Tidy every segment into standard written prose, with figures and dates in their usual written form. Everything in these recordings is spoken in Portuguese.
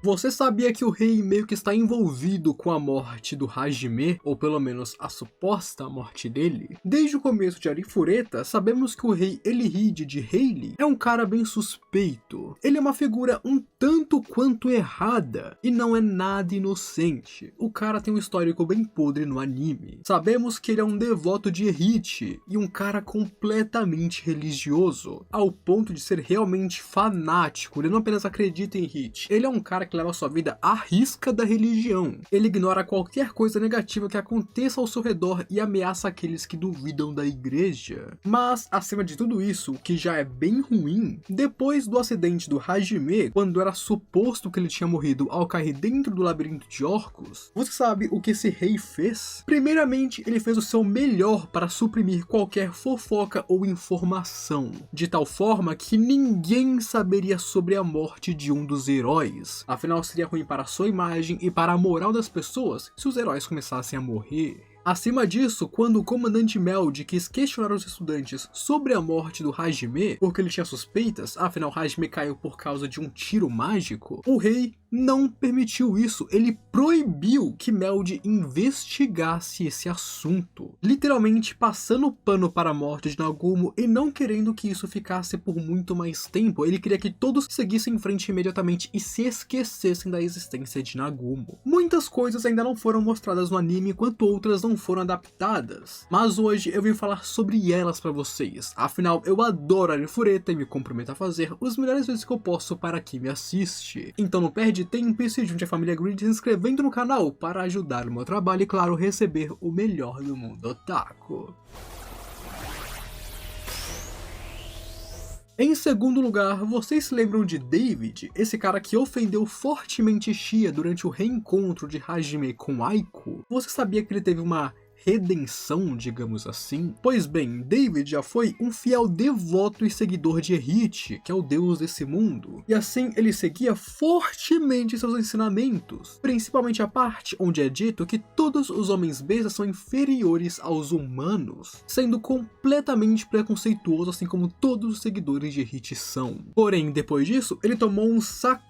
Você sabia que o rei meio que está envolvido com a morte do Hajime, ou pelo menos a suposta morte dele? Desde o começo de Arifureta, sabemos que o rei Elihide de Heilie é um cara bem suspeito. Ele é uma figura um tanto quanto errada, e não é nada inocente. O cara tem um histórico bem podre no anime. Sabemos que ele é um devoto de Erich, e um cara completamente religioso, ao ponto de ser realmente fanático. Ele não apenas acredita em Erich, ele é um cara que leva sua vida à risca da religião. Ele ignora qualquer coisa negativa que aconteça ao seu redor e ameaça aqueles que duvidam da igreja. Mas, acima de tudo isso, o que já é bem ruim, depois do acidente do Hajime, quando era suposto que ele tinha morrido ao cair dentro do labirinto de orcos, você sabe o que esse rei fez? Primeiramente, ele fez o seu melhor para suprimir qualquer fofoca ou informação, de tal forma que ninguém saberia sobre a morte de um dos heróis. Afinal, seria ruim para a sua imagem e para a moral das pessoas se os heróis começassem a morrer. Acima disso, quando o comandante Meld quis questionar os estudantes sobre a morte do Hajime, porque ele tinha suspeitas, afinal Hajime caiu por causa de um tiro mágico, o rei não permitiu isso. Ele proibiu que Meld investigasse esse assunto, literalmente passando pano para a morte de Nagumo e não querendo que isso ficasse por muito mais tempo. Ele queria que todos seguissem em frente imediatamente e se esquecessem da existência de Nagumo. Muitas coisas ainda não foram mostradas no anime, enquanto outras não foram adaptadas, mas hoje eu vim falar sobre elas pra vocês. Afinal, eu adoro Arifureta e me comprometo a fazer os melhores vídeos que eu posso para quem me assiste. Então não perde tempo e se junte à família Grid se inscrevendo no canal para ajudar no meu trabalho e, claro, receber o melhor do mundo otaku. Em segundo lugar, vocês se lembram de David, esse cara que ofendeu fortemente Shia durante o reencontro de Hajime com Aiko? Você sabia que ele teve uma redenção, digamos assim? Pois bem, David já foi um fiel devoto e seguidor de Erich, que é o deus desse mundo, e assim ele seguia fortemente seus ensinamentos, principalmente a parte onde é dito que todos os homens bestas são inferiores aos humanos, sendo completamente preconceituoso, assim como todos os seguidores de Erich são. Porém, depois disso, ele tomou um sacode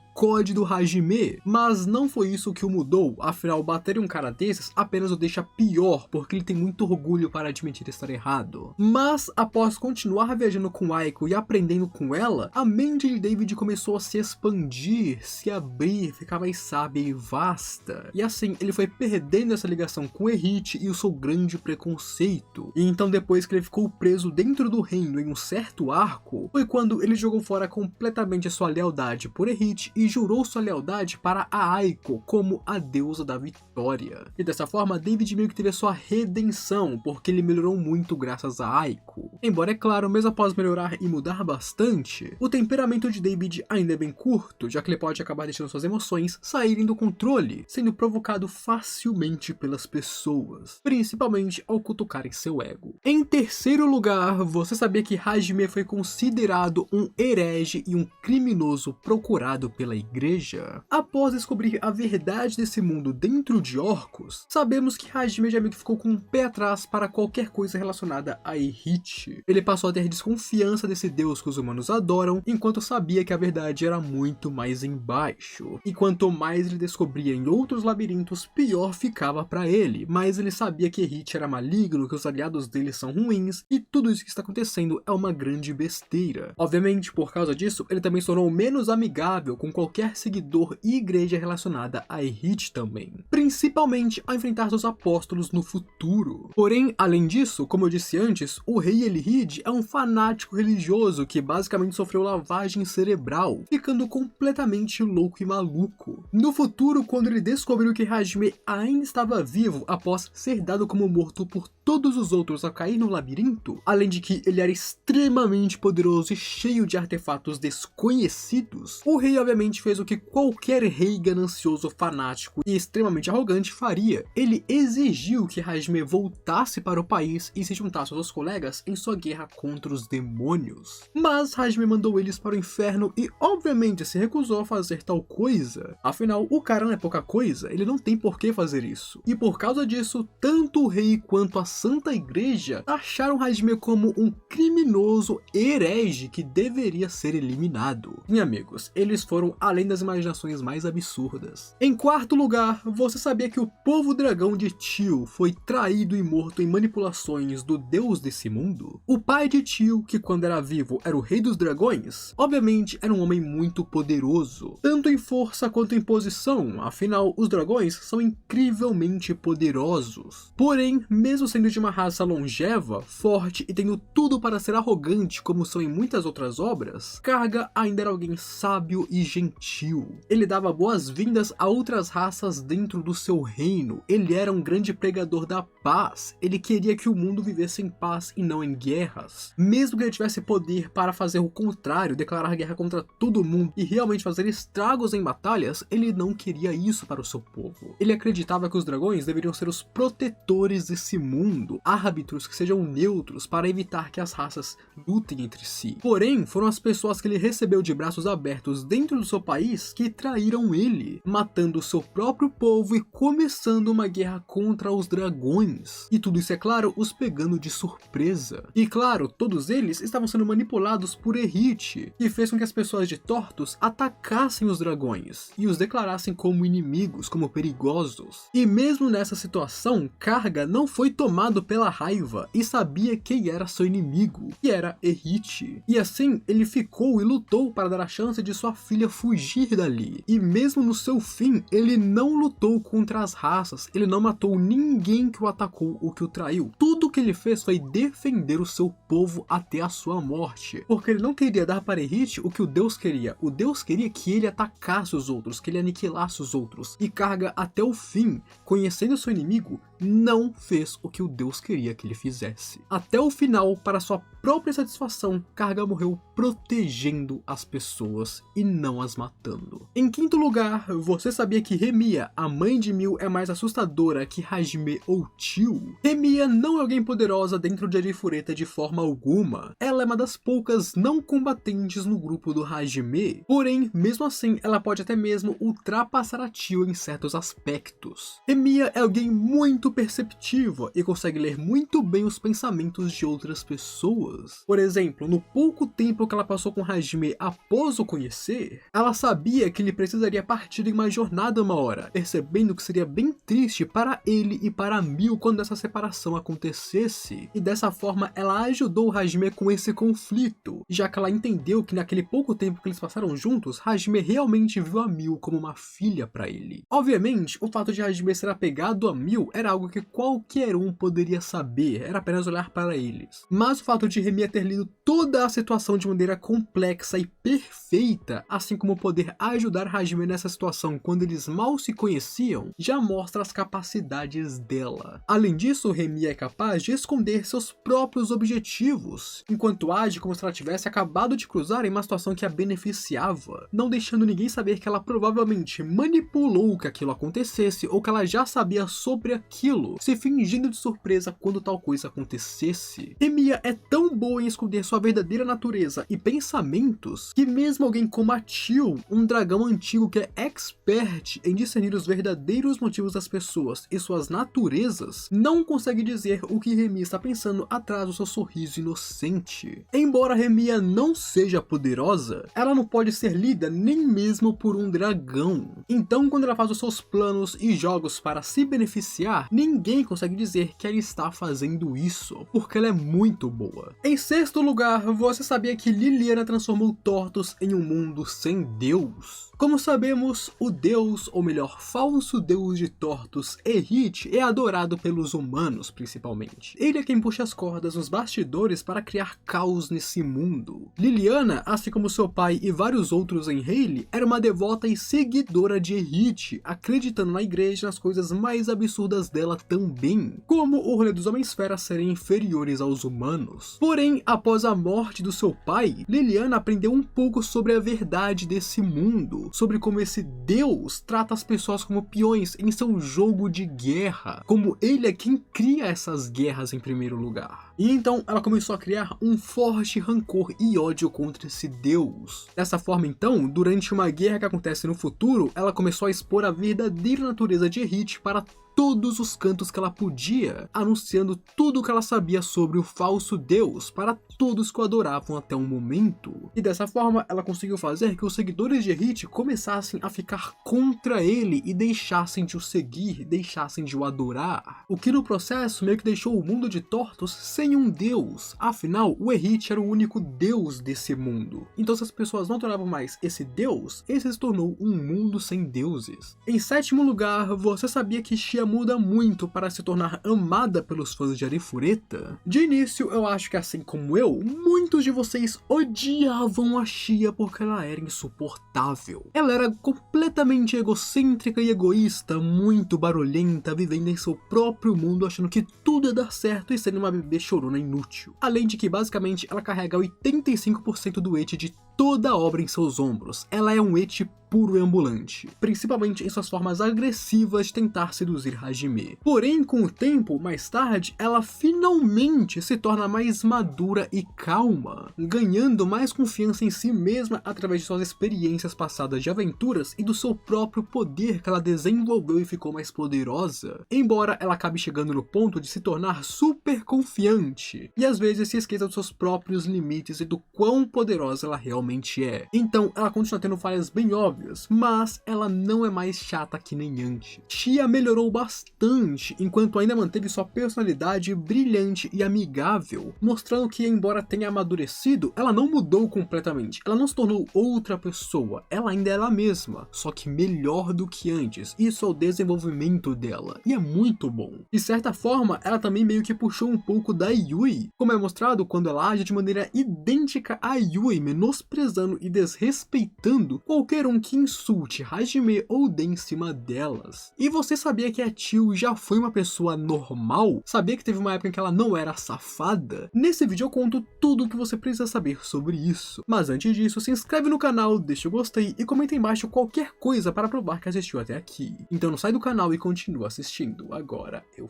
do Hajime, mas não foi isso que o mudou. Afinal, bater em um cara desses apenas o deixa pior, porque ele tem muito orgulho para admitir estar errado. Mas, após continuar viajando com Aiko e aprendendo com ela, a mente de David começou a se expandir, se abrir, ficar mais sábia e vasta. E assim, ele foi perdendo essa ligação com Erich e o seu grande preconceito. E então, depois que ele ficou preso dentro do reino em um certo arco, foi quando ele jogou fora completamente a sua lealdade por Erich e jurou sua lealdade para a Aiko como a deusa da vitória. E dessa forma, David meio que teve a sua redenção, porque ele melhorou muito graças a Aiko. Embora, é claro, mesmo após melhorar e mudar bastante, o temperamento de David ainda é bem curto, já que ele pode acabar deixando suas emoções saírem do controle, sendo provocado facilmente pelas pessoas, principalmente ao cutucarem seu ego. Em terceiro lugar, você sabia que Hajime foi considerado um herege e um criminoso procurado pela igreja? Após descobrir a verdade desse mundo dentro de orcos, sabemos que Hajime já meio que ficou com um pé atrás para qualquer coisa relacionada a Erich. Ele passou a ter desconfiança desse deus que os humanos adoram, enquanto sabia que a verdade era muito mais embaixo. E quanto mais ele descobria em outros labirintos, pior ficava para ele. Mas ele sabia que Erich era maligno, que os aliados dele são ruins, e tudo isso que está acontecendo é uma grande besteira. Obviamente, por causa disso, ele também se tornou menos amigável com qualquer seguidor e igreja relacionada a Erich também, principalmente ao enfrentar seus apóstolos no futuro. Porém, além disso, como eu disse antes, o rei Elihide é um fanático religioso que basicamente sofreu lavagem cerebral, ficando completamente louco e maluco. No futuro, quando ele descobriu que Hajime ainda estava vivo após ser dado como morto por todos os outros a cair no labirinto, além de que ele era extremamente poderoso e cheio de artefatos desconhecidos, o rei obviamente fez o que qualquer rei ganancioso, fanático e extremamente arrogante faria. Ele exigiu que Hajime voltasse para o país e se juntasse aos seus colegas em sua guerra contra os demônios. Mas Hajime mandou eles para o inferno e obviamente se recusou a fazer tal coisa. Afinal, o cara não é pouca coisa, ele não tem por que fazer isso. E por causa disso, tanto o rei quanto a Santa Igreja acharam Hajime como um criminoso herege que deveria ser eliminado. E amigos, eles foram além das imaginações mais absurdas. Em quarto lugar, você sabia que o povo dragão de Tyr foi traído e morto em manipulações do deus desse mundo? O pai de Tyr, que quando era vivo era o rei dos dragões, obviamente era um homem muito poderoso, tanto em força quanto em posição, afinal os dragões são incrivelmente poderosos. Porém, mesmo sendo de uma raça longeva, forte e tendo tudo para ser arrogante como são em muitas outras obras, Karga ainda era alguém sábio e gentil. Ele dava boas-vindas a outras raças dentro do seu reino, ele era um grande pregador da paz, ele queria que o mundo vivesse em paz e não em guerras. Mesmo que ele tivesse poder para fazer o contrário, declarar guerra contra todo mundo e realmente fazer estragos em batalhas, ele não queria isso para o seu povo. Ele acreditava que os dragões deveriam ser os protetores desse mundo, árbitros que sejam neutros para evitar que as raças lutem entre si. Porém, foram as pessoas que ele recebeu de braços abertos dentro do seu país que traíram ele, matando o seu próprio povo e começando uma guerra contra os dragões. E tudo isso, é claro, os pegando de surpresa. E claro, todos eles estavam sendo manipulados por Erhit, que fez com que as pessoas de Tortos atacassem os dragões e os declarassem como inimigos, como perigosos. E mesmo nessa situação, Karga não foi tomado pela raiva e sabia quem era seu inimigo, que era Erhit. E assim, ele ficou e lutou para dar a chance de sua filha fugir dali. E mesmo no seu fim, ele não lutou contra as raças, ele não matou ninguém que o atacou ou que o traiu. Tudo que ele fez foi defender o seu povo até a sua morte, porque ele não queria dar para Erhit o que o Deus queria. O Deus queria que ele atacasse os outros, que ele aniquilasse os outros. E Karga, até o fim, conhecendo seu inimigo, não fez o que o Deus queria que ele fizesse. Até o final, para sua própria satisfação, Karga morreu protegendo as pessoas e não as matando. Em quinto lugar, você sabia que Remia, a mãe de Mil, é mais assustadora que Hajime ou Tyr? Remia não é alguém poderosa dentro de Arifureta de forma alguma. Ela é uma das poucas não combatentes no grupo do Hajime, porém, mesmo assim, ela pode até mesmo ultrapassar a Tyr em certos aspectos. Remia é alguém muito perceptiva e consegue ler muito bem os pensamentos de outras pessoas. Por exemplo, no pouco tempo que ela passou com Hajime após o conhecer, ela sabia que ele precisaria partir em uma jornada uma hora, percebendo que seria bem triste para ele e para Mil quando essa separação acontecesse. E dessa forma, ela ajudou Hajime com esse conflito, já que ela entendeu que naquele pouco tempo que eles passaram juntos, Hajime realmente viu a Mil como uma filha para ele. Obviamente, o fato de Hajime ser apegado a Mil era algo que qualquer um poderia saber, era apenas olhar para eles. Mas o fato de Remia ter lido toda a situação de maneira complexa e perfeita, assim como poder ajudar Hajime nessa situação quando eles mal se conheciam, já mostra as capacidades dela. Além disso, Remia é capaz de esconder seus próprios objetivos, enquanto age como se ela tivesse acabado de cruzar em uma situação que a beneficiava, não deixando ninguém saber que ela provavelmente manipulou que aquilo acontecesse ou que ela já sabia sobre aquilo, se fingindo de surpresa quando tal coisa acontecesse. Remia é tão boa em esconder sua verdadeira natureza e pensamentos que mesmo alguém como a Tyr, um dragão antigo que é expert em discernir os verdadeiros motivos das pessoas e suas naturezas, não consegue dizer o que Remia está pensando atrás do seu sorriso inocente. Embora Remia não seja poderosa, ela não pode ser lida nem mesmo por um dragão. Então, quando ela faz os seus planos e jogos para se beneficiar, ninguém consegue dizer que ela está fazendo isso, porque ela é muito boa. Em sexto lugar, você sabia que Liliana transformou Tortos em um mundo sem Deus? Como sabemos, o deus, ou melhor, falso deus de Tortos, Erhit, é adorado pelos humanos principalmente. Ele é quem puxa as cordas nos bastidores para criar caos nesse mundo. Liliana, assim como seu pai e vários outros em Heilie, era uma devota e seguidora de Erhit, acreditando na igreja nas coisas mais absurdas dela também, como o rolê dos Homem-Esfera serem inferiores aos humanos. Porém, após a morte do seu pai, Liliana aprendeu um pouco sobre a verdade desse mundo, sobre como esse deus trata as pessoas como peões em seu jogo de guerra, como ele é quem cria essas guerras em primeiro lugar. E então ela começou a criar um forte rancor e ódio contra esse deus. Dessa forma então, durante uma guerra que acontece no futuro, ela começou a expor a verdadeira natureza de Erhit para todos os cantos que ela podia, anunciando tudo o que ela sabia sobre o falso deus para todos que o adoravam até o momento. E dessa forma, ela conseguiu fazer que os seguidores de Hit começassem a ficar contra ele e deixassem de o seguir, deixassem de o adorar. O que no processo meio que deixou o mundo de Tortos sem um deus. Afinal, o Erhit era o único deus desse mundo. Então se as pessoas não adoravam mais esse deus, esse se tornou um mundo sem deuses. Em sétimo lugar, você sabia que Xia muda muito para se tornar amada pelos fãs de Arifureta? De início, eu acho que assim como eu, muitos de vocês odiavam a Xia porque ela era insuportável. Ela era completamente egocêntrica e egoísta, muito barulhenta, vivendo em seu próprio mundo, achando que tudo ia dar certo e sendo uma bebê chorona inútil. Além de que, basicamente, ela carrega 85% do eti de toda a obra em seus ombros. Ela é um eti puro e ambulante, principalmente em suas formas agressivas de tentar seduzir Hajime. Porém, com o tempo, mais tarde, ela finalmente se torna mais madura e calma, ganhando mais confiança em si mesma através de suas experiências passadas de aventuras e do seu próprio poder que ela desenvolveu e ficou mais poderosa, embora ela acabe chegando no ponto de se tornar super confiante, e às vezes se esqueça dos seus próprios limites e do quão poderosa ela realmente é. Então, ela continua tendo falhas bem óbvias, mas ela não é mais chata que nem antes. Xia melhorou bastante, enquanto ainda manteve sua personalidade brilhante e amigável, mostrando que, embora tenha amadurecido, ela não mudou completamente, ela não se tornou outra pessoa, ela ainda é ela mesma, só que melhor do que antes. Isso é o desenvolvimento dela, e é muito bom. De certa forma, ela também meio que puxou um pouco da Yui, como é mostrado quando ela age de maneira idêntica a Yui, menosprezando e desrespeitando qualquer um que insulte Hajime ou dê em cima delas. E você sabia que a Tio já foi uma pessoa normal? Sabia que teve uma época em que ela não era safada? Nesse vídeo eu conto tudo o que você precisa saber sobre isso. Mas antes disso, se inscreve no canal, deixa o gostei e comenta aí embaixo qualquer coisa para provar que assistiu até aqui. Então não sai do canal e continua assistindo. Agora eu